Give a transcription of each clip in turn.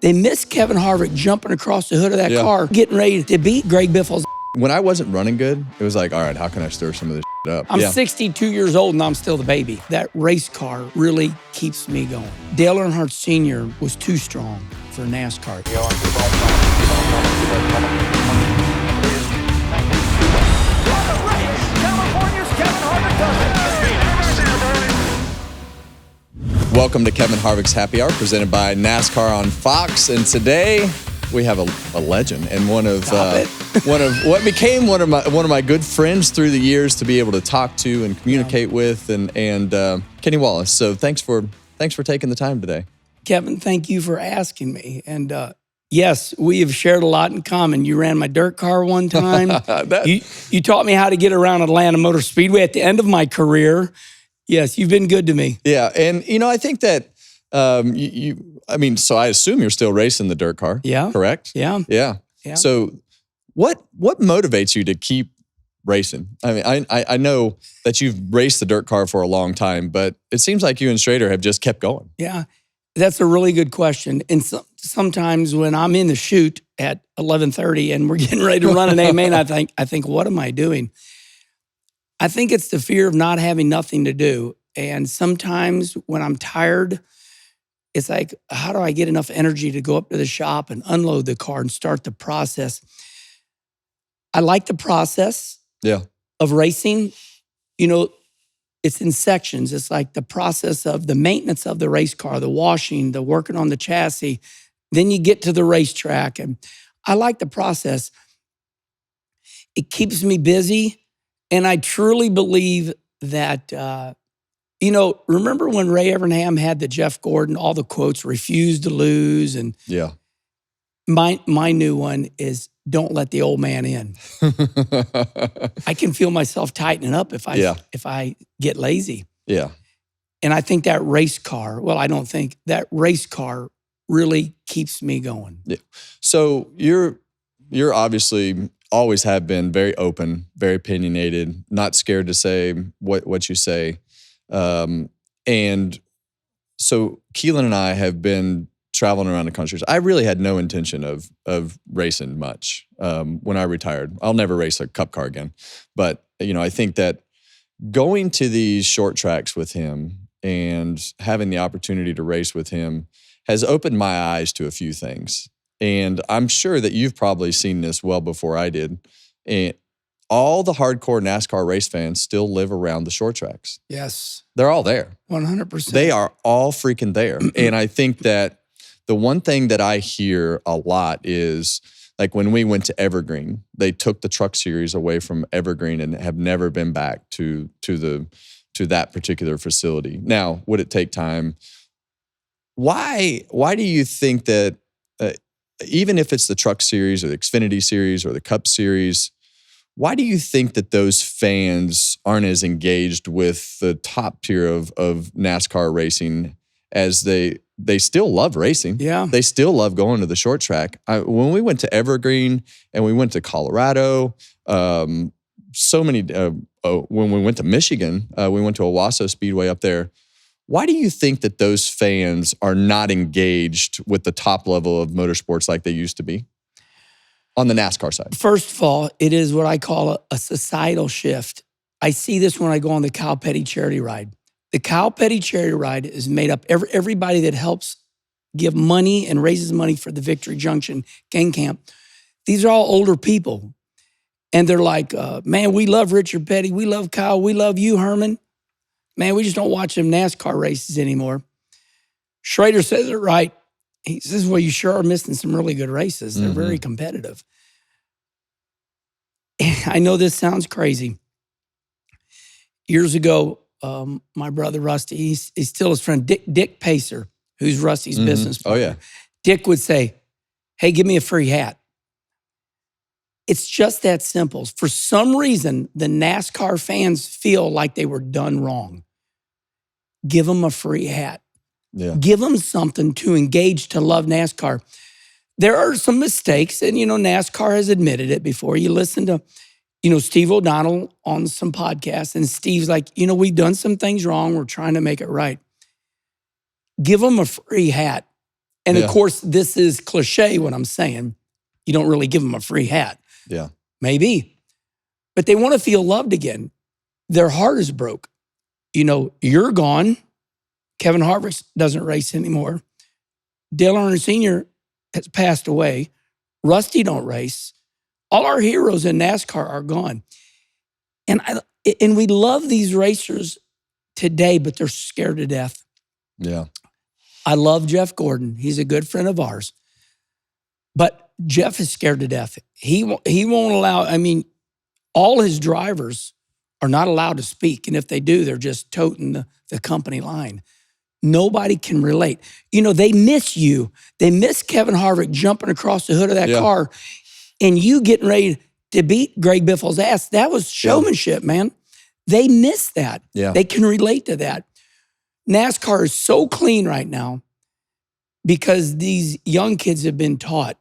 They missed Kevin Harvick jumping across the hood of that car, getting ready to beat Greg Biffle's. When I wasn't running good, it was like, all right, how can I stir some of this up? I'm 62 years old and I'm still the baby. That race car really keeps me going. Dale Earnhardt Sr. was too strong for NASCAR. Welcome to Kevin Harvick's Happy Hour, presented by NASCAR on Fox. And today we have a legend and one of what became one of my good friends through the years to be able to talk to and communicate with, and Kenny Wallace. So thanks for taking the time today. Kevin, thank you for asking me. And yes, we have shared a lot in common. You ran my dirt car one time. You taught me how to get around Atlanta Motor Speedway at the end of my career. Yes, you've been good to me. Yeah, and I think that so I assume you're still racing the dirt car. Yeah. Correct? Yeah. So what motivates you to keep racing? I mean, I know that you've raced the dirt car for a long time, but it seems like you and Schrader have just kept going. Yeah, that's a really good question. And sometimes when I'm in the chute at 11:30 and we're getting ready to run an A main, I think, what am I doing? I think it's the fear of not having nothing to do. And sometimes when I'm tired, it's like, how do I get enough energy to go up to the shop and unload the car and start the process? I like the process of racing. It's in sections. It's like the process of the maintenance of the race car, the washing, the working on the chassis. Then you get to the racetrack. And I like the process. It keeps me busy. And I truly believe that, remember when Ray Evernham had the Jeff Gordon, all the quotes, refuse to lose. And my new one is, don't let the old man in. I can feel myself tightening up if I get lazy. Yeah. And I think that race car, that race car really keeps me going. Yeah. So you're obviously always have been very open, very opinionated, not scared to say what you say. And so Keelan and I have been traveling around the country. I really had no intention of racing much when I retired. I'll never race a cup car again. But, I think that going to these short tracks with him and having the opportunity to race with him has opened my eyes to a few things. And I'm sure that you've probably seen this well before I did. And all the hardcore NASCAR race fans still live around the short tracks. Yes. They're all there. 100%. They are all freaking there. And I think that the one thing that I hear a lot is, like when we went to Evergreen, they took the truck series away from Evergreen and have never been back to that particular facility. Now, would it take time? Why do you think that even if it's the truck series or the Xfinity series or the Cup series, why do you think that those fans aren't as engaged with the top tier of NASCAR racing as they still love racing? Yeah. They still love going to the short track. When we went to Evergreen and we went to Colorado, when we went to Michigan, we went to Owasso Speedway up there. Why do you think that those fans are not engaged with the top level of motorsports like they used to be on the NASCAR side? First of all, it is what I call a societal shift. I see this when I go on the Kyle Petty charity ride. The Kyle Petty charity ride is made up, everybody that helps give money and raises money for the Victory Junction Gang Camp. These are all older people. And they're like, man, we love Richard Petty. We love Kyle. We love you, Herman. Man, we just don't watch them NASCAR races anymore. Schrader says it right. He says, well, you sure are missing some really good races. They're very competitive. I know this sounds crazy. Years ago, my brother Rusty, he's still his friend, Dick Pacer, who's Rusty's business partner. Oh, yeah. Dick would say, hey, give me a free hat. It's just that simple. For some reason, the NASCAR fans feel like they were done wrong. Give them a free hat. Yeah. Give them something to engage, to love NASCAR. There are some mistakes, and, NASCAR has admitted it before. You listen to, Steve O'Donnell on some podcasts, and Steve's like, we've done some things wrong. We're trying to make it right. Give them a free hat. And of course, this is cliche when I'm saying you don't really give them a free hat. Yeah. Maybe. But they want to feel loved again. Their heart is broke. You're gone. Kevin Harvick doesn't race anymore. Dale Earnhardt Sr. has passed away. Rusty don't race. All our heroes in NASCAR are gone. And we love these racers today, but they're scared to death. Yeah. I love Jeff Gordon. He's a good friend of ours. But Jeff is scared to death. He won't allow, all his drivers are not allowed to speak. And if they do, they're just toting the company line. Nobody can relate. They miss you. They miss Kevin Harvick jumping across the hood of that car and you getting ready to beat Greg Biffle's ass. That was showmanship, man. They miss that. Yeah. They can relate to that. NASCAR is so clean right now because these young kids have been taught,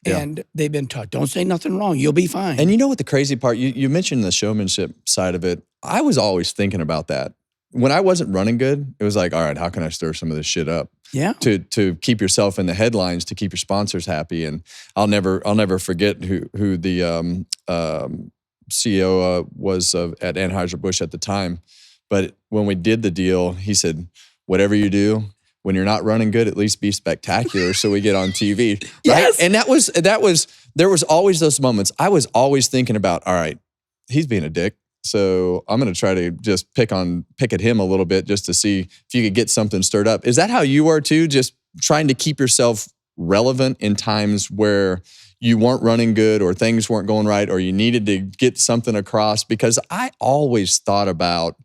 and they've been taught, don't say nothing wrong. You'll be fine. And you know what the crazy part, you mentioned the showmanship side of it. I was always thinking about that. When I wasn't running good, it was like, all right, how can I stir some of this shit up? Yeah. To keep yourself in the headlines, to keep your sponsors happy. And I'll never forget who the CEO was at Anheuser-Busch at the time. But when we did the deal, he said, whatever you do, when you're not running good, at least be spectacular so we get on TV. Right? Yes. And there was always those moments. I was always thinking about, all right, he's being a dick. So I'm going to try to just pick at him a little bit just to see if you could get something stirred up. Is that how you are too? Just trying to keep yourself relevant in times where you weren't running good or things weren't going right or you needed to get something across? Because I always thought about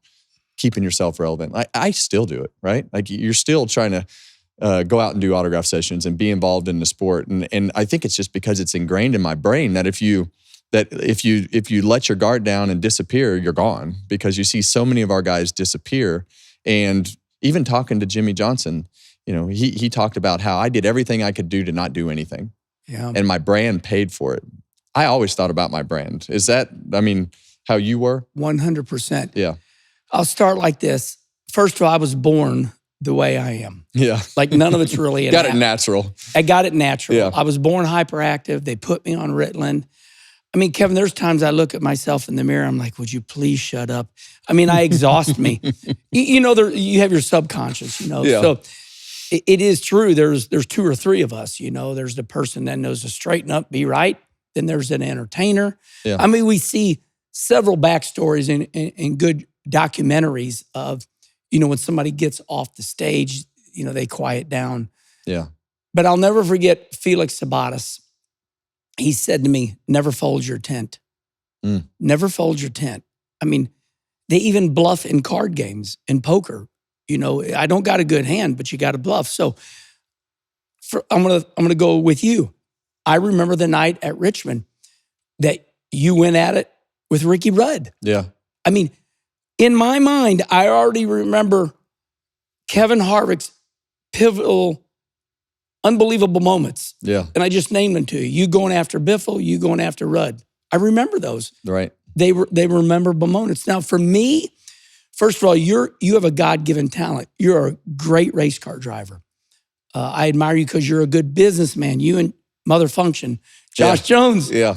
keeping yourself relevant. I still do it, right? Like you're still trying to go out and do autograph sessions and be involved in the sport. And I think it's just because it's ingrained in my brain that if you let your guard down and disappear, you're gone, because you see so many of our guys disappear. And even talking to Jimmy Johnson, he talked about how I did everything I could do to not do anything. Yeah. And my brand paid for it. I always thought about my brand. Is that, how you were? 100%. Yeah. I'll start like this. First of all, I was born the way I am. Yeah. Like none of it's really got it natural. I got it natural. Yeah. I was born hyperactive. They put me on Ritalin. Kevin, there's times I look at myself in the mirror. I'm like, would you please shut up? I exhaust me. You have your subconscious, Yeah. So it is true. There's two or three of us, There's the person that knows to straighten up, be right. Then there's an entertainer. Yeah. We see several backstories in good documentaries of, when somebody gets off the stage, they quiet down. Yeah. But I'll never forget Felix Sabates. He said to me, never fold your tent. Never fold your tent. They even bluff in card games, in poker. I don't got a good hand, but you got to bluff. So I'm gonna go with you. I remember the night at Richmond that you went at it with Ricky Rudd. Yeah. In my mind, I already remember Kevin Harvick's pivotal, unbelievable moments. Yeah. And I just named them to you. You going after Biffle, you going after Rudd. I remember those. Right. They were memorable moments. Now, for me, first of all, you have a God-given talent. You're a great race car driver. I admire you because you're a good businessman. You and Mother Function, Josh Jones. Yeah.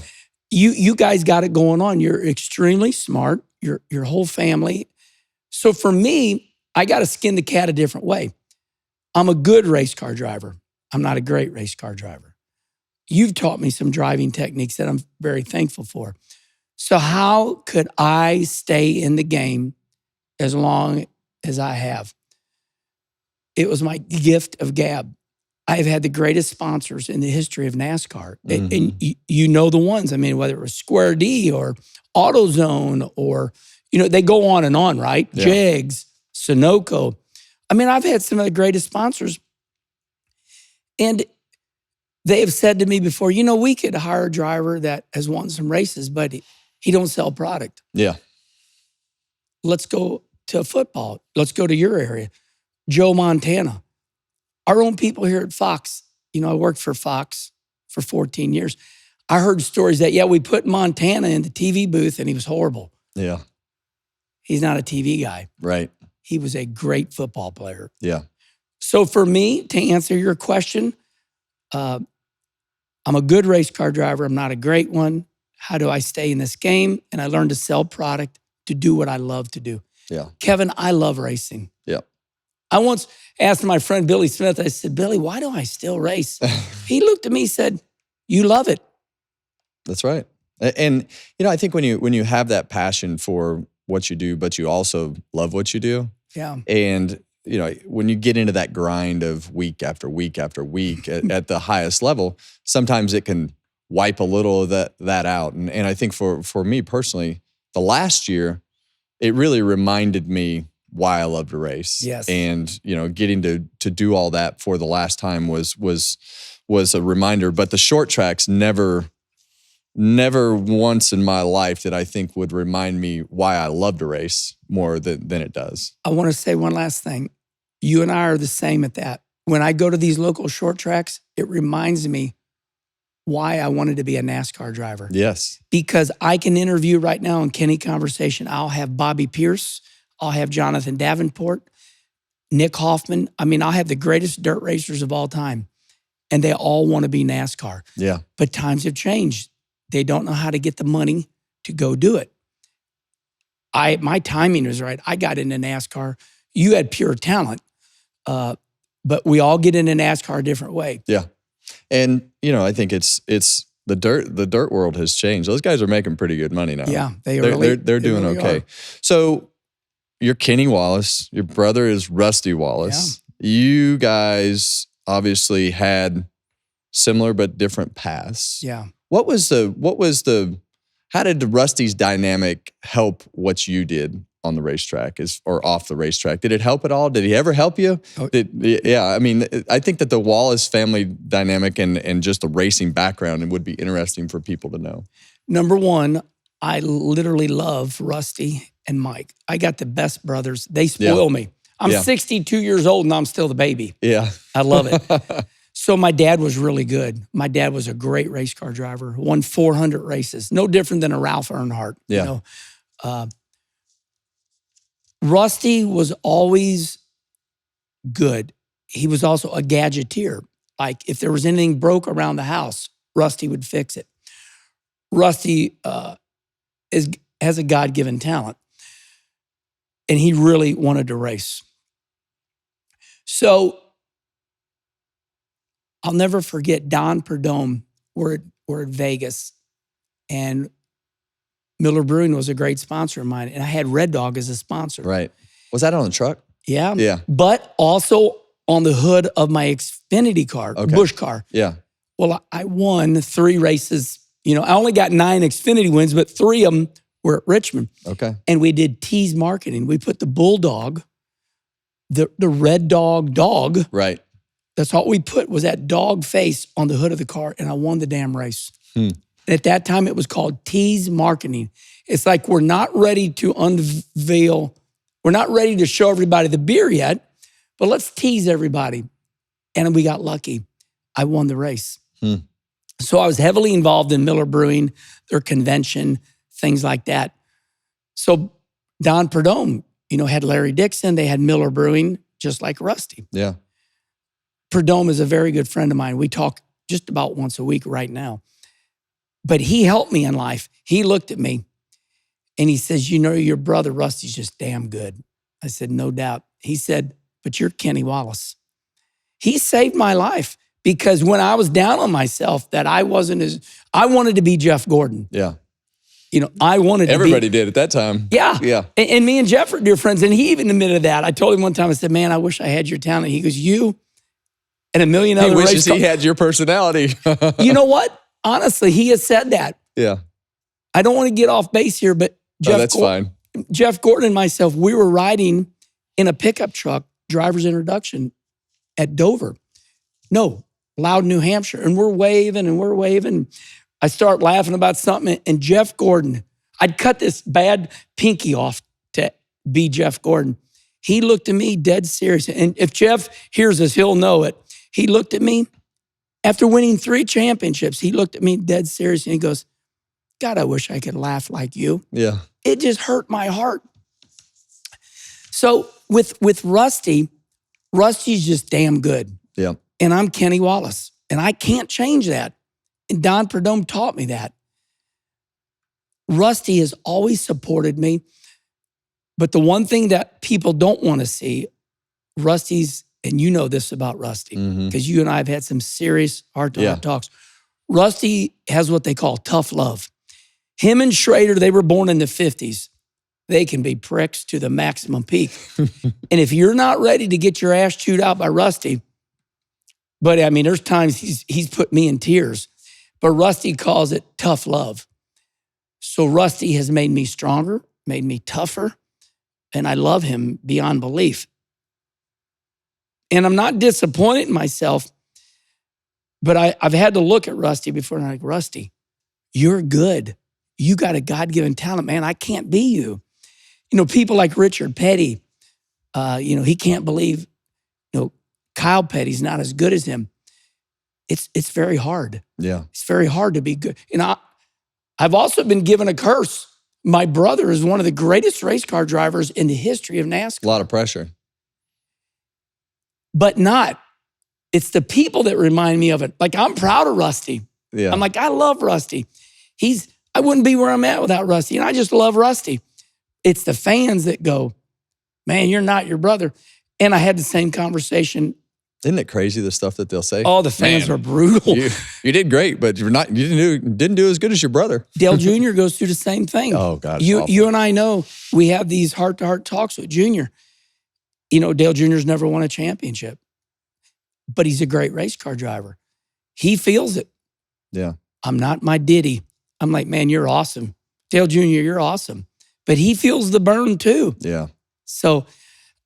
You guys got it going on. You're extremely smart. Your whole family. So for me, I got to skin the cat a different way. I'm a good race car driver. I'm not a great race car driver. You've taught me some driving techniques that I'm very thankful for. So how could I stay in the game as long as I have? It was my gift of gab. I've had the greatest sponsors in the history of NASCAR. Mm-hmm. And you know the ones. Whether it was Square D or AutoZone or, they go on and on, right? Yeah. Jegs, Sunoco. I've had some of the greatest sponsors. And they have said to me before, we could hire a driver that has won some races, but he don't sell product. Yeah. Let's go to football. Let's go to your area. Joe Montana. Our own people here at Fox. I worked for Fox for 14 years. I heard stories that, we put Montana in the TV booth and he was horrible. Yeah. He's not a TV guy. Right. He was a great football player. Yeah. So for me, to answer your question, I'm a good race car driver. I'm not a great one. How do I stay in this game? And I learned to sell product to do what I love to do. Yeah. Kevin, I love racing. Yeah. I once asked my friend Billy Smith, I said, Billy, why do I still race? He looked at me and said, you love it. That's right. And, I think when you have that passion for what you do, but you also love what you do. Yeah. And, when you get into that grind of week after week after week at the highest level, sometimes it can wipe a little of that out. And I think for me personally, the last year, it really reminded me why I love to race. Yes. And, getting to do all that for the last time was a reminder. But the short tracks never once in my life that I think would remind me why I love to race more than it does. I want to say one last thing. You and I are the same at that. When I go to these local short tracks, it reminds me why I wanted to be a NASCAR driver. Yes. Because I can interview right now in Kenny Conversation. I'll have Bobby Pierce. I'll have Jonathan Davenport, Nick Hoffman. I mean, I'll have the greatest dirt racers of all time. And they all want to be NASCAR. Yeah. But times have changed. They don't know how to get the money to go do it. My timing was right. I got into NASCAR. You had pure talent. But we all get into NASCAR a different way. Yeah. And, I think it's the dirt world has changed. Those guys are making pretty good money now. Yeah, they're doing really okay. Are. So you're Kenny Wallace. Your brother is Rusty Wallace. Yeah. You guys obviously had similar but different paths. Yeah. How did the Rusty's dynamic help what you did on the racetrack or off the racetrack? Did it help at all? Did he ever help you? Oh. I mean, I think that the Wallace family dynamic and just the racing background would be interesting for people to know. Number one, I literally love Rusty and Mike. I got the best brothers. They spoil me. I'm 62 years old and I'm still the baby. Yeah. I love it. So my dad was really good. My dad was a great race car driver, won 400 races, no different than a Ralph Earnhardt. Yeah. Rusty was always good. He was also a gadgeteer. Like if there was anything broke around the house, Rusty would fix it. Rusty has a God-given talent, and he really wanted to race. So I'll never forget Don Perdome. We're at Vegas, and Miller Brewing was a great sponsor of mine, and I had Red Dog as a sponsor. Right. Was that on the truck? Yeah. Yeah. But also on the hood of my Xfinity car, Busch car. Yeah. Well, I won 3 races. I only got 9 Xfinity wins, but 3 of them were at Richmond. Okay. And we did tease marketing. We put the Bulldog, the Red Dog. Right. That's all we put was that dog face on the hood of the car, and I won the damn race. At that time, it was called tease marketing. It's like we're not ready to unveil, we're not ready to show everybody the beer yet, but let's tease everybody. And we got lucky. I won the race. So I was heavily involved in Miller Brewing, their convention, things like that. So Don Perdome, had Larry Dixon. They had Miller Brewing, just like Rusty. Yeah. Perdome is a very good friend of mine. We talk just about once a week right now. But he helped me in life. He looked at me and he says, your brother Rusty's just damn good. I said, no doubt. He said, but you're Kenny Wallace. He saved my life because when I was down on myself that I wanted to be Jeff Gordon. Yeah. I wanted Everybody did at that time. Yeah. Yeah. And me and Jeff are dear friends. And he even admitted that. I told him one time, I said, man, I wish I had your talent. He goes, you and a million other He wishes he had your personality. You know what? Honestly, he has said that. Yeah. I don't want to get off base here, but fine. Jeff Gordon and myself, we were riding in a pickup truck, driver's introduction at Dover. No, Loud, New Hampshire. And we're waving. I start laughing about something. And Jeff Gordon, I'd cut this bad pinky off to be Jeff Gordon. He looked at me dead serious. And if Jeff hears this, he'll know it. He looked at me. After winning 3 championships, he looked at me dead serious and he goes, God, I wish I could laugh like you. Yeah. It just hurt my heart. So with Rusty Rusty's just damn good. Yeah. And I'm Kenny Wallace. And I can't change that. And Don Perdome taught me that. Rusty has always supported me. But the one thing that people don't want to see, Rusty's, and you know this about Rusty, because you and I have had some serious heart-to-heart talks. Rusty has what they call tough love. Him and Schrader, they were born in the 50s. They can be pricks to the maximum peak. And if you're not ready to get your ass chewed out by Rusty, but I mean, there's times he's put me in tears, but Rusty calls it tough love. So Rusty has made me stronger, made me tougher, and I love him beyond belief. And I'm not disappointed in myself, but I've had to look at Rusty before, and I'm like, Rusty, you're good. You got a God-given talent, man. I can't be you. You know, people like Richard Petty, he can't believe, Kyle Petty's not as good as him. It's very hard. Yeah. It's very hard to be good. I've also been given a curse. My brother is one of the greatest race car drivers in the history of NASCAR. A lot of pressure. But not. It's the people that remind me of it. Like, I'm proud of Rusty. Yeah. I'm like, I love Rusty. I wouldn't be where I'm at without Rusty. And I just love Rusty. It's the fans that go, man, you're not your brother. And I had the same conversation. Isn't it crazy, the stuff that they'll say? Oh, the fans are brutal. You did great, but you didn't do as good as your brother. Dale Jr. goes through the same thing. Oh, God. You and I know we have these heart-to-heart talks with Junior. Dale Jr.'s never won a championship, but he's a great race car driver. He feels it. Yeah. I'm not my Diddy. I'm like, man, you're awesome. Dale Jr., you're awesome. But he feels the burn too. Yeah. So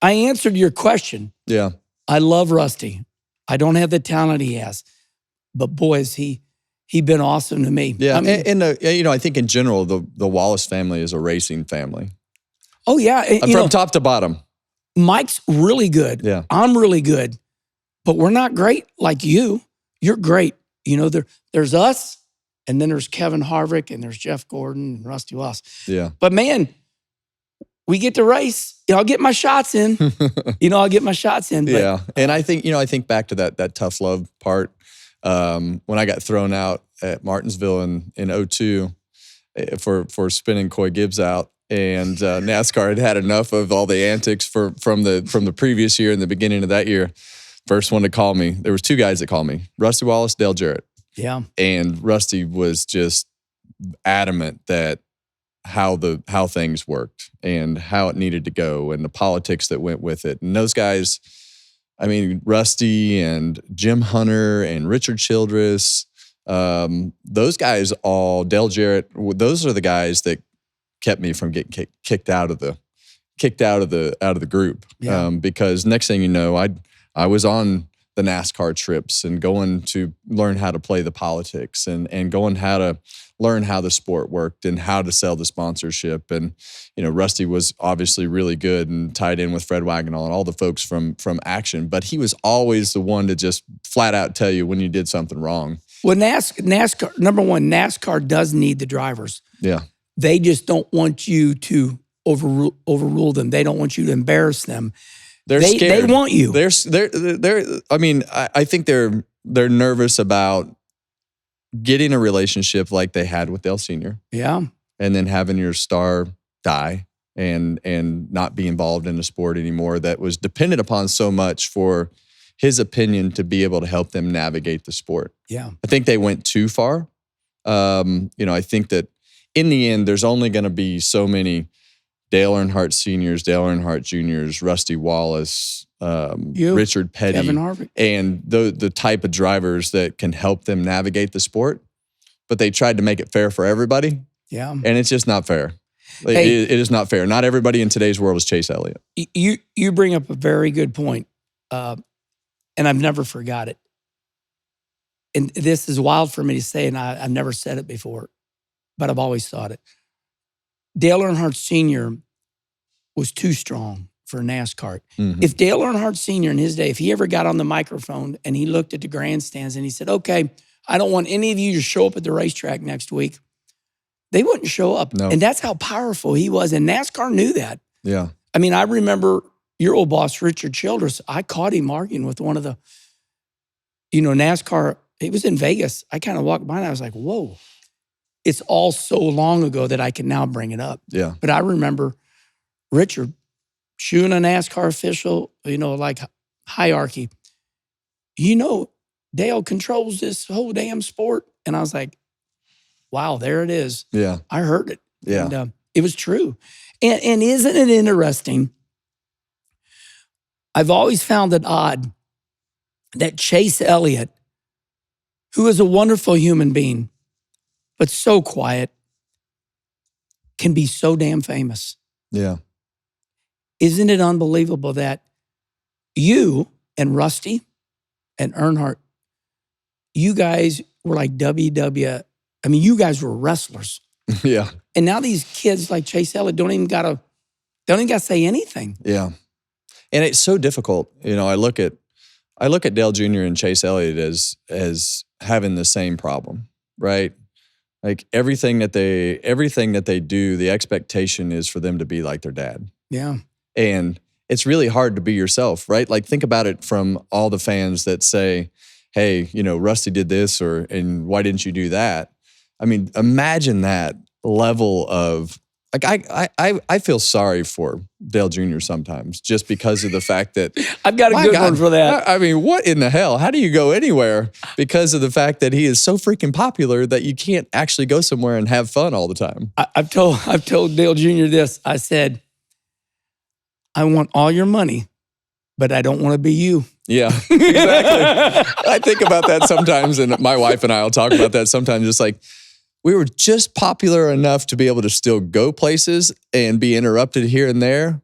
I answered your question. Yeah. I love Rusty. I don't have the talent he has, but boy, has he been awesome to me. Yeah, I think in general, the Wallace family is a racing family. Oh yeah, From top to bottom. Mike's really good. Yeah, I'm really good, but we're not great like you. You're great. There's us, and then there's Kevin Harvick, and there's Jeff Gordon and Rusty Wallace. Yeah, but man, we get to race. I'll get my shots in. I'll get my shots in. But, yeah, and I think back to that tough love part. When I got thrown out at Martinsville in 2002 for spinning Coy Gibbs out, and NASCAR had enough of all the antics from the previous year and the beginning of that year. First one to call me, there was two guys that called me: Rusty Wallace, Dale Jarrett. Yeah, and Rusty was just adamant that how things worked and how it needed to go and the politics that went with it. And those guys, I mean, Rusty and Jim Hunter and Richard Childress, those guys all, Dale Jarrett, those are the guys that kept me from getting kicked out of the group. Yeah. Because next thing you know, I was on the NASCAR trips and going to learn how to play the politics and going how to learn how the sport worked and how to sell the sponsorship. And, Rusty was obviously really good and tied in with Fred Wagenall and all the folks from Action, but he was always the one to just flat out tell you when you did something wrong. Well, NASCAR, number one, NASCAR does need the drivers. Yeah. They just don't want you to overrule them. They don't want you to embarrass them. They're scared. They want you. I mean, I think they're nervous about getting a relationship like they had with Dale Sr. Yeah. And then having your star die and not be involved in the sport anymore that was dependent upon so much for his opinion to be able to help them navigate the sport. Yeah. I think they went too far. I think that in the end, there's only going to be so many Dale Earnhardt Seniors, Dale Earnhardt Juniors, Rusty Wallace, Richard Petty, Kevin Harvick, and the type of drivers that can help them navigate the sport. But they tried to make it fair for everybody. Yeah. And it's just not fair. Hey, it is not fair. Not everybody in today's world is Chase Elliott. You bring up a very good point, and I've never forgot it. And this is wild for me to say, and I've never said it before, but I've always thought it. Dale Earnhardt Sr. was too strong for NASCAR. Mm-hmm. If Dale Earnhardt Sr. in his day, if he ever got on the microphone and he looked at the grandstands and he said, okay, I don't want any of you to show up at the racetrack next week, they wouldn't show up. No. And that's how powerful he was. And NASCAR knew that. Yeah. I mean, I remember your old boss, Richard Childress, I caught him arguing with one of the, NASCAR. It was in Vegas. I kind of walked by and I was like, whoa. It's all so long ago that I can now bring it up. Yeah. But I remember Richard shooing a NASCAR official, like hierarchy. Dale controls this whole damn sport. And I was like, wow, there it is. Yeah. I heard it. Yeah. And it was true. And isn't it interesting? I've always found it odd that Chase Elliott, who is a wonderful human being, but so quiet, can be so damn famous. Yeah. Isn't it unbelievable that you and Rusty and Earnhardt, you guys were like you guys were wrestlers. Yeah. And now these kids like Chase Elliott don't even gotta say anything. Yeah. And it's so difficult. I look at Dale Jr. and Chase Elliott as having the same problem, right? Like everything that they do, the expectation is for them to be like their dad. Yeah. And it's really hard to be yourself, right? Like think about it from all the fans that say, hey, Rusty did this and why didn't you do that? I mean, imagine that level of, like, I feel sorry for Dale Jr. sometimes just because of the fact that I've got a good one for that. I mean, what in the hell? How do you go anywhere because of the fact that he is so freaking popular that you can't actually go somewhere and have fun all the time? I've told Dale Jr. this. I said, I want all your money, but I don't want to be you. Yeah, exactly. I think about that sometimes, and my wife and I will talk about that sometimes. It's like, we were just popular enough to be able to still go places and be interrupted here and there.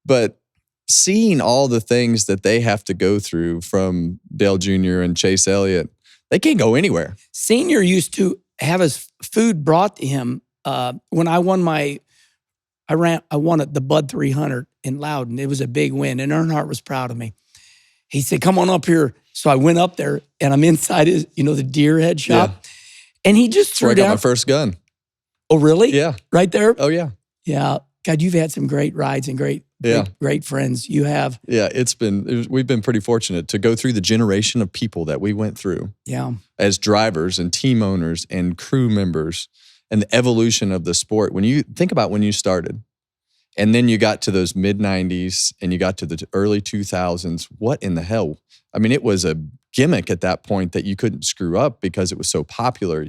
But seeing all the things that they have to go through from Dale Jr. and Chase Elliott, they can't go anywhere. Senior used to have his food brought to him when I won the Bud 300 in Loudon. It was a big win, and Earnhardt was proud of me. He said, come on up here. So I went up there, and I'm inside his, the deer head shop. Yeah. And he just threw down. I got my first gun. Oh, really? Yeah. Right there? Oh, yeah. Yeah. God, you've had some great rides and great friends. You have. Yeah, we've been pretty fortunate to go through the generation of people that we went through. Yeah. As drivers and team owners and crew members and the evolution of the sport. When you think about when you started and then you got to those mid-90s and you got to the early 2000s, what in the hell? I mean, it was a gimmick at that point that you couldn't screw up because it was so popular.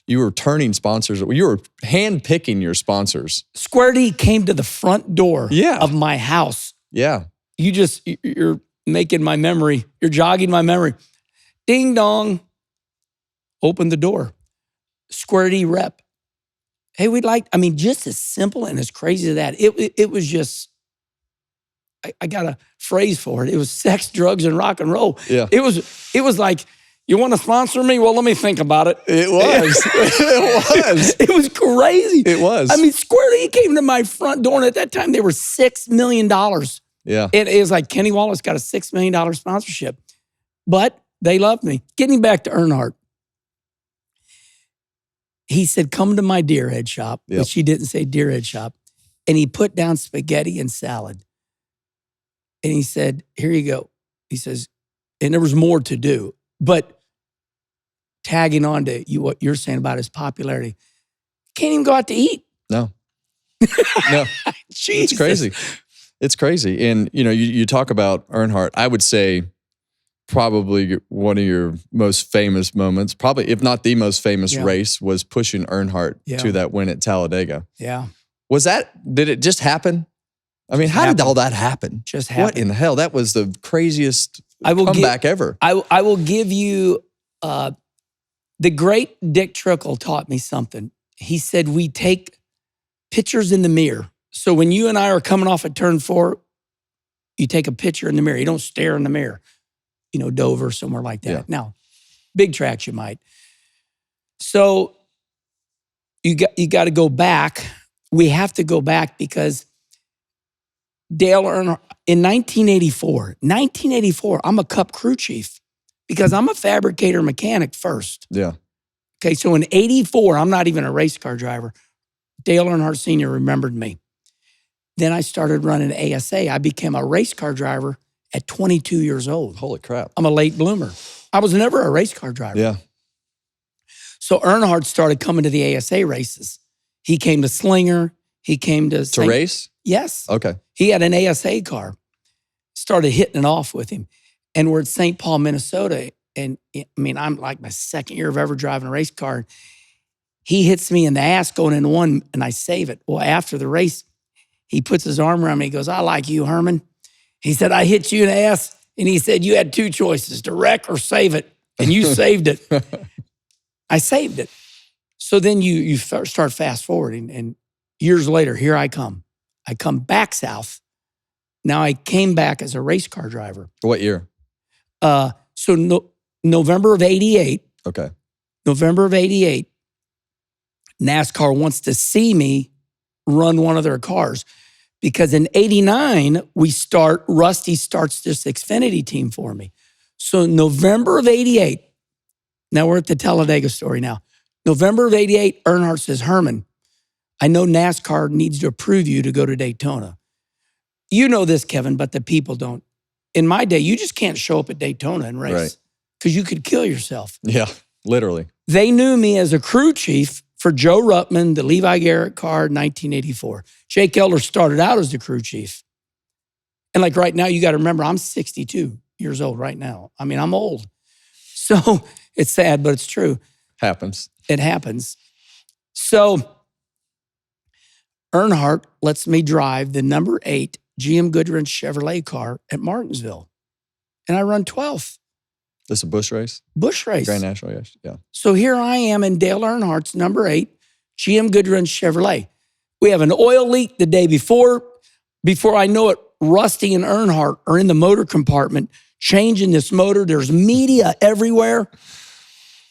You were turning sponsors. You were hand-picking your sponsors. Square D came to the front door of my house. Yeah. You're making my memory. You're jogging my memory. Ding dong. Open the door. Square D rep. Hey, just as simple and as crazy as that. It was just, I got a phrase for it. It was sex, drugs, and rock and roll. Yeah. It was like, you want to sponsor me? Well, let me think about it. It was. It was. It was crazy. It was. I mean, Square D came to my front door, and at that time, they were $6 million. Yeah. It was like Kenny Wallace got a $6 million sponsorship. But they loved me. Getting back to Earnhardt. He said, come to my deer head shop, which he didn't say deer head shop. And he put down spaghetti and salad. And he said, here you go. He says, and there was more to do. But tagging on to what you're saying about his popularity, can't even go out to eat. No. No. It's crazy. It's crazy. And, you talk about Earnhardt. I would say probably one of your most famous moments, probably if not the most famous race, was pushing Earnhardt to that win at Talladega. Yeah. Did it just happen? I mean, how did all that happen? Just happened. What in the hell? That was the craziest comeback ever. I will give you, the great Dick Trickle taught me something. He said, we take pictures in the mirror. So when you and I are coming off at turn 4, you take a picture in the mirror. You don't stare in the mirror. Dover, somewhere like that. Yeah. Now, big tracks you might. So you got to go back. We have to go back because Dale Earnhardt, in 1984, I'm a Cup crew chief because I'm a fabricator mechanic first. Yeah. Okay, so in 84, I'm not even a race car driver. Dale Earnhardt Sr. remembered me. Then I started running ASA. I became a race car driver at 22 years old. Holy crap. I'm a late bloomer. I was never a race car driver. Yeah. So Earnhardt started coming to the ASA races. He came to Slinger. He came to race? Yes. Okay. He had an ASA car. Started hitting it off with him. And we're at St. Paul, Minnesota. And I mean, I'm like my second year of ever driving a race car. He hits me in the ass going into one, and I save it. Well, after the race, he puts his arm around me. He goes, I like you, Herman. He said, I hit you in the ass. And he said, you had two choices, to wreck or save it. And you saved it. I saved it. So then you start fast forwarding. And years later, here I come. I come back south. Now I came back as a race car driver. What year? November of 88. Okay. November of 88. NASCAR wants to see me run one of their cars. Because in 89, Rusty starts this Xfinity team for me. So November of 88, now we're at the Talladega story now. November of 88, Earnhardt says, Herman, I know NASCAR needs to approve you to go to Daytona. You know this, Kevin, but the people don't. In my day, you just can't show up at Daytona and race because you could kill yourself. Yeah, literally. They knew me as a crew chief for Joe Ruttman, the Levi Garrett car, 1984. Jake Elder started out as the crew chief. And like right now, you got to remember, I'm 62 years old right now. I mean, I'm old. So it's sad, but it's true. Happens. It happens. So Earnhardt lets me drive the number 8 GM Goodwrench Chevrolet car at Martinsville. And I run 12th. This is a Busch race? Busch race. Grand National, yes. Yeah. So here I am in Dale Earnhardt's number 8 GM Goodwrench Chevrolet. We have an oil leak the day before. Before I know it, Rusty and Earnhardt are in the motor compartment changing this motor. There's media everywhere.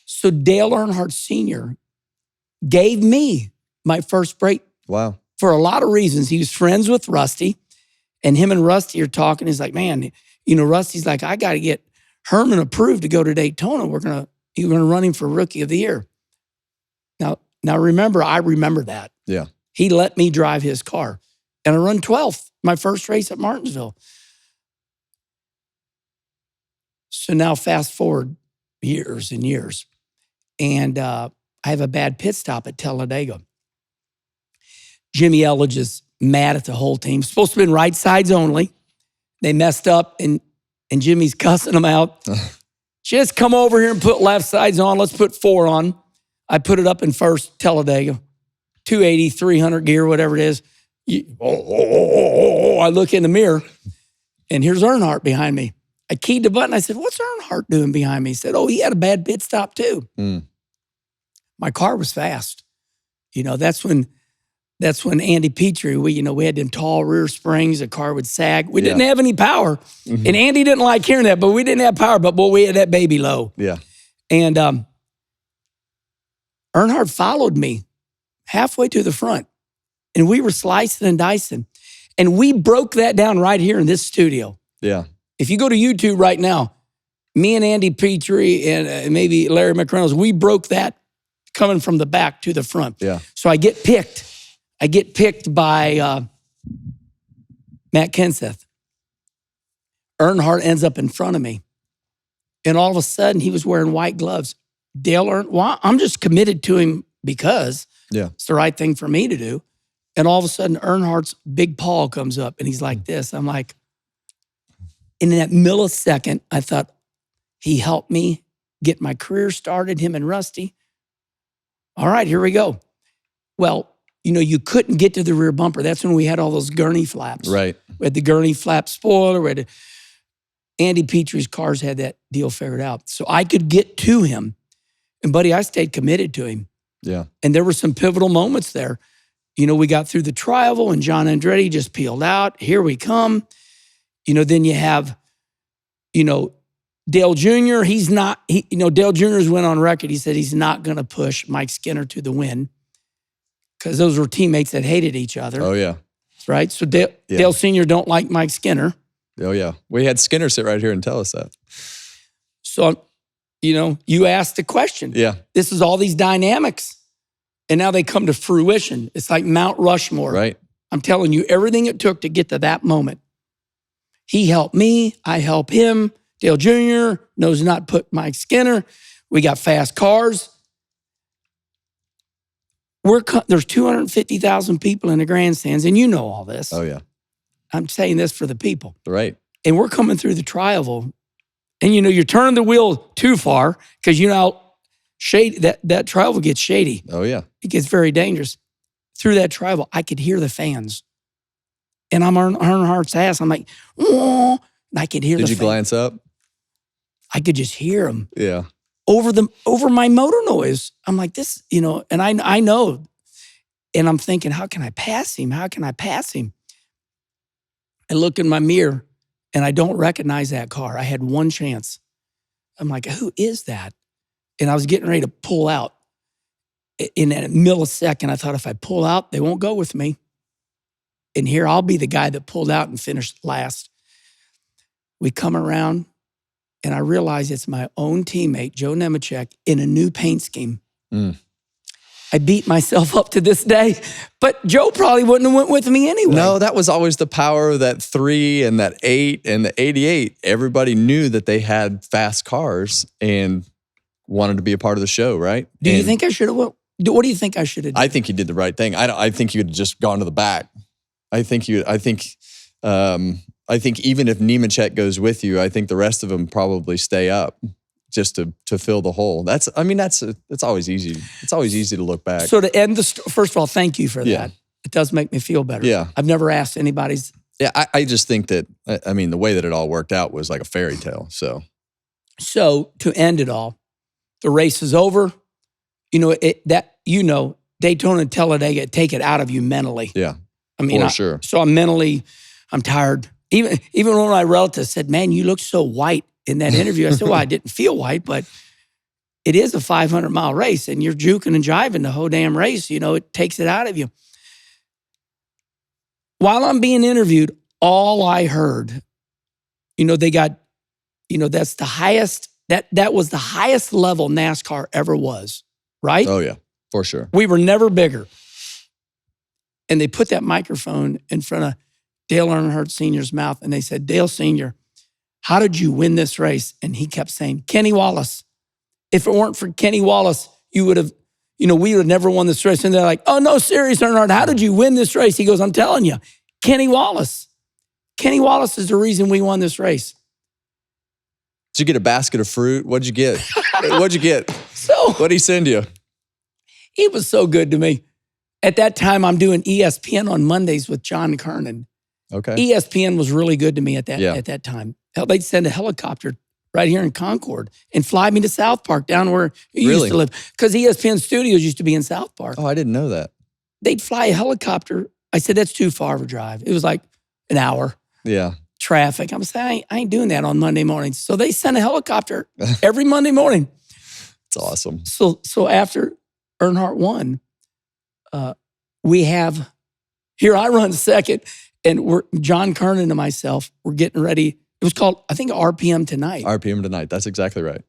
So Dale Earnhardt Sr. gave me my first break. Wow. For a lot of reasons. He was friends with Rusty, and him and Rusty are talking. He's like, man, Rusty's like, I got to get Herman approved to go to Daytona. You're gonna run him for Rookie of the Year. Now remember, I remember that. Yeah. He let me drive his car. And I run 12th, my first race at Martinsville. So now fast forward years and years. And I have a bad pit stop at Talladega. Jimmy Elledge is mad at the whole team. Supposed to have been right sides only. They messed up, and Jimmy's cussing them out. Just come over here and put left sides on. Let's put 4 on. I put it up in first, Talladega. 280, 300 gear, whatever it is. I look in the mirror, and here's Earnhardt behind me. I keyed the button. I said, what's Earnhardt doing behind me? He said, he had a bad pit stop too. My car was fast. That's when Andy Petrie, we had them tall rear springs, the car would sag. We didn't have any power. Mm-hmm. And Andy didn't like hearing that, but we didn't have power, but boy, we had that baby low. Yeah. And Earnhardt followed me halfway to the front, and we were slicing and dicing. And we broke that down right here in this studio. Yeah. If you go to YouTube right now, me and Andy Petrie and maybe Larry McReynolds, we broke that coming from the back to the front. Yeah. So I get picked by Matt Kenseth. Earnhardt ends up in front of me. And all of a sudden, he was wearing white gloves. Dale Earnhardt, I'm just committed to him because it's the right thing for me to do. And all of a sudden, Earnhardt's big paw comes up, and he's like this. I'm like, in that millisecond, I thought, he helped me get my career started, him and Rusty. All right, here we go. Well, you couldn't get to the rear bumper. That's when we had all those gurney flaps. Right. We had the gurney flap spoiler. Andy Petrie's cars had that deal figured out. So I could get to him. And, buddy, I stayed committed to him. Yeah. And there were some pivotal moments there. We got through the trial, and John Andretti just peeled out. Here we come. Then you have, Dale Jr., Dale Jr.'s went on record. He said he's not going to push Mike Skinner to the win because those were teammates that hated each other. Oh, yeah. Right? So Dale Sr. don't like Mike Skinner. Oh, yeah. We had Skinner sit right here and tell us that. So, you asked the question. Yeah. This is all these dynamics. And now they come to fruition. It's like Mount Rushmore. Right. I'm telling you, everything it took to get to that moment. He helped me. I help him. Dale Jr. knows not put Mike Skinner. We got fast cars. There's 250,000 people in the grandstands, and you know all this. Oh, yeah. I'm saying this for the people. Right. And we're coming through the tri-oval, and you turn the wheel too far because shady that tri-oval gets shady. Oh, yeah. It gets very dangerous. Through that tri-oval, I could hear the fans. And I'm on Earnhardt's ass. I'm like, whoa. And I could hear Did you glance up? I could just hear them. Yeah. Over my motor noise. I'm like, this, and I know. And I'm thinking, how can I pass him? How can I pass him? I look in my mirror and I don't recognize that car. I had one chance. I'm like, who is that? And I was getting ready to pull out. In a millisecond, I thought if I pull out, they won't go with me. And here I'll be the guy that pulled out and finished last. We come around and I realize it's my own teammate, Joe Nemechek, in a new paint scheme. I beat myself up to this day, but Joe probably wouldn't have went with me anyway. No, that was always the power of that 3 and that 8 and the 88. Everybody knew that they had fast cars and wanted to be a part of the show, right? Do you think I should have went? What do you think I should have done? I think you did the right thing. I think you'd just gone to the back. I think even if Nemechek goes with you, I think the rest of them probably stay up just to fill the hole. It's always easy. It's always easy to look back. So to end first of all, thank you for that. Yeah. It does make me feel better. Yeah. I've never asked anybody's. Yeah, I just think that, the way that it all worked out was like a fairy tale. So to end it all, the race is over. Daytona and Talladega take it out of you mentally. yeah, For sure. So I'm tired. Even when my relatives said, man, you look so white in that interview. I said, well, I didn't feel white, but it is a 500-mile race and you're juking and jiving the whole damn race. It takes it out of you. While I'm being interviewed, all I heard, they got, that's the highest, that was the highest level NASCAR ever was, right? Oh, yeah, for sure. We were never bigger. And they put that microphone in front of Dale Earnhardt Sr.'s mouth and they said, Dale Sr., how did you win this race? And he kept saying, Kenny Wallace. If it weren't for Kenny Wallace, you would have, we would have never won this race. And they're like, oh, no, serious, Earnhardt, how did you win this race? He goes, I'm telling you, Kenny Wallace. Kenny Wallace is the reason we won this race. Did you get a basket of fruit? What'd you get? So What'd he send you? He was so good to me. At that time, I'm doing ESPN on Mondays with John Kernan. Okay. ESPN was really good to me at that time. Hell, they'd send a helicopter right here in Concord and fly me to South Park, down where you used to live. Because ESPN Studios used to be in South Park. Oh, I didn't know that. They'd fly a helicopter. I said, that's too far of a drive. It was like an hour. Yeah. Traffic. I'm saying, I ain't doing that on Monday mornings. So they send a helicopter every Monday morning. It's awesome. So after Earnhardt won, we have, here I run second, and John Kernan and myself, we're getting ready. It was called, I think, RPM Tonight. RPM Tonight. That's exactly right.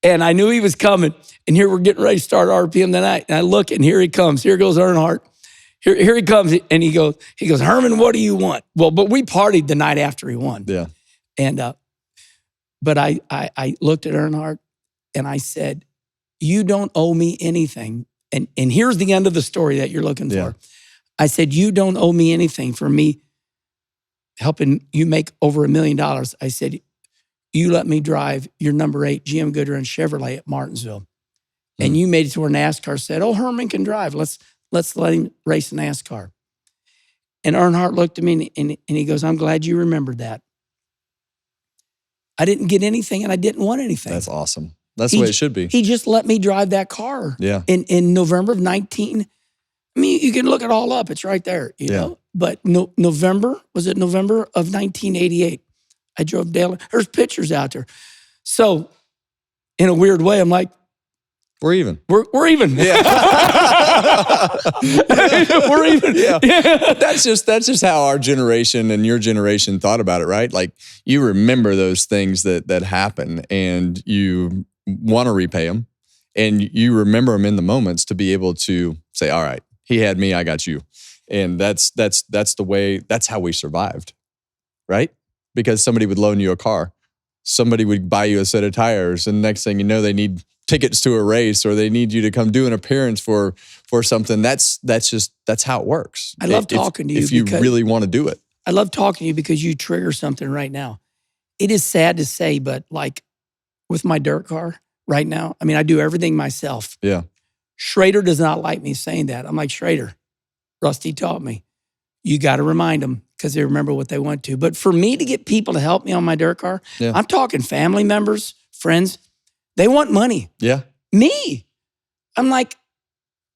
And I knew he was coming. And here we're getting ready to start RPM Tonight. And I look, and here he comes. Here goes Earnhardt. Here he comes. And he goes, Herman, what do you want? Well, but we partied the night after he won. Yeah. And but I looked at Earnhardt and I said, you don't owe me anything. And here's the end of the story that you're looking for. Yeah. I said, you don't owe me anything for me helping you make over $1 million. I said, you let me drive your number 8 GM Goodyear and Chevrolet at Martinsville. And you made it to where NASCAR said, oh, Herman can drive. Let's let him race NASCAR. And Earnhardt looked at me and he goes, I'm glad you remembered that. I didn't get anything and I didn't want anything. That's awesome. That's the way it should be. He just let me drive that car. Yeah. In November of 19. I mean, you can look it all up. It's right there, you know. But November of 1988, I drove Dale. There's pictures out there. So in a weird way, I'm like, we're even. We're even. Yeah. We're even. Yeah. That's just how our generation and your generation thought about it, right? Like you remember those things that happen and you want to repay them and you remember them in the moments to be able to say, all right, he had me, I got you. And that's the way, that's how we survived, right? Because somebody would loan you a car. Somebody would buy you a set of tires, and next thing you know, they need tickets to a race, or they need you to come do an appearance for something. That's how it works. I love talking to you if you really want to do it. I love talking to you because you trigger something right now. It is sad to say, but like with my dirt car right now, I mean, I do everything myself. Yeah. Schrader does not like me saying that. I'm like, Schrader, Rusty taught me. You got to remind them because they remember what they want to. But for me to get people to help me on my dirt car, I'm talking family members, friends, they want money. Yeah. Me. I'm like,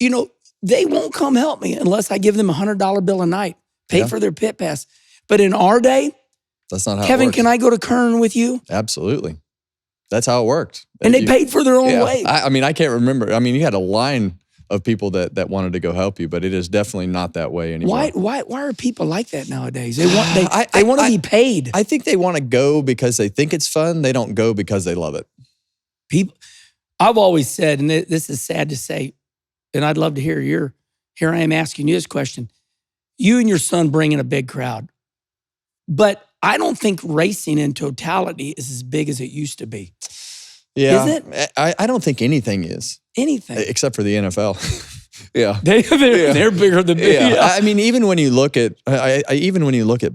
they won't come help me unless I give them $100 bill a night, pay for their pit pass. But in our day, that's not how Kevin, it works. can I go to Kern with you? Absolutely. That's how it worked. And they paid for their own way. I mean, I can't remember. I mean, you had a line of people that wanted to go help you, but it is definitely not that way anymore. Why are people like that nowadays? They want to be paid. I think they want to go because they think it's fun. They don't go because they love it. I've always said, and this is sad to say, and I'd love to hear here I am asking you this question. You and your son bring in a big crowd, but I don't think racing in totality is as big as it used to be. Yeah. Is it? I don't think anything is. Anything. Except for the NFL. Yeah. They're bigger than me. Yeah. I mean, even when you look at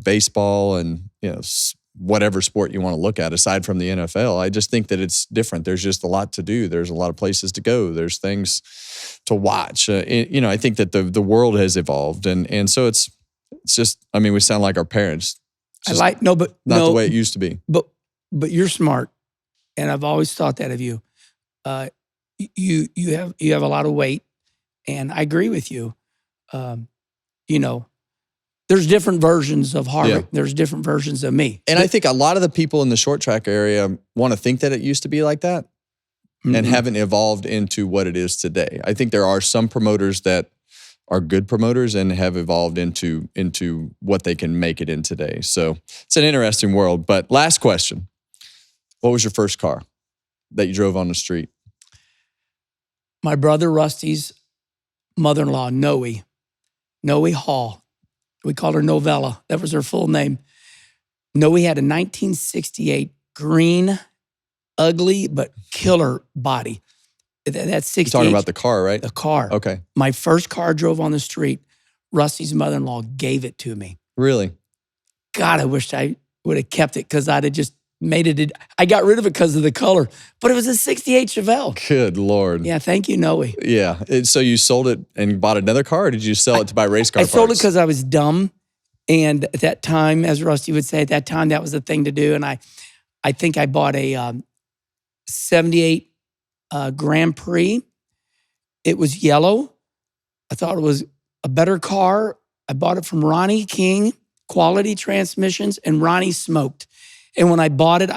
baseball and, whatever sport you want to look at aside from the NFL, I just think that it's different. There's just a lot to do. There's a lot of places to go. There's things to watch. I think that the world has evolved. And so it's just, I mean, we sound like our parents. Not the way it used to be. But you're smart. And I've always thought that of you. You have a lot of weight, and I agree with you. There's different versions of Harvick. Yeah. There's different versions of me. And I think a lot of the people in the short track area want to think that it used to be like that and haven't evolved into what it is today. I think there are some promoters that are good promoters and have evolved into what they can make it in today. So it's an interesting world. But last question. What was your first car that you drove on the street? My brother Rusty's mother-in-law, Noe Hall. We called her Novella. That was her full name. Noe had a 1968 green, ugly, but killer body. That's 68. You're talking about the car, right? The car. Okay. My first car drove on the street. Rusty's mother-in-law gave it to me. Really? God, I wished I would have kept it because I'd have just made it. I got rid of it because of the color, but it was a 68 Chevelle. Good Lord. Yeah, thank you, Noe. Yeah. So you sold it and bought another car, or did you sell it to buy race car parts? I sold it because I was dumb. And at that time, as Rusty would say, at that time, that was the thing to do. And I think I bought a 78 Grand Prix. It was yellow. I thought it was a better car. I bought it from Ronnie King, Quality Transmissions, and Ronnie smoked. And when I bought it,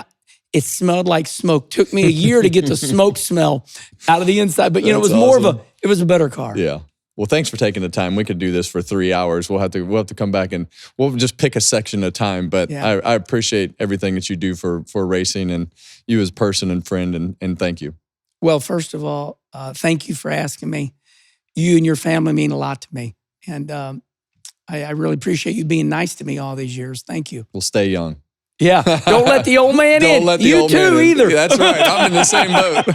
it smelled like smoke. Took me a year to get the smoke smell out of the inside. But, it was awesome. It was a better car. Yeah. Well, thanks for taking the time. We could do this for 3 hours. We'll have to come back and we'll just pick a section at a time. But yeah. I appreciate everything that you do for racing and you as a person and friend, and thank you. Well, first of all, thank you for asking me. You and your family mean a lot to me. And I really appreciate you being nice to me all these years. Thank you. We'll stay young. Yeah. Don't let the old man in. Don't let the old man in. You too, either. That's right. I'm in the same boat.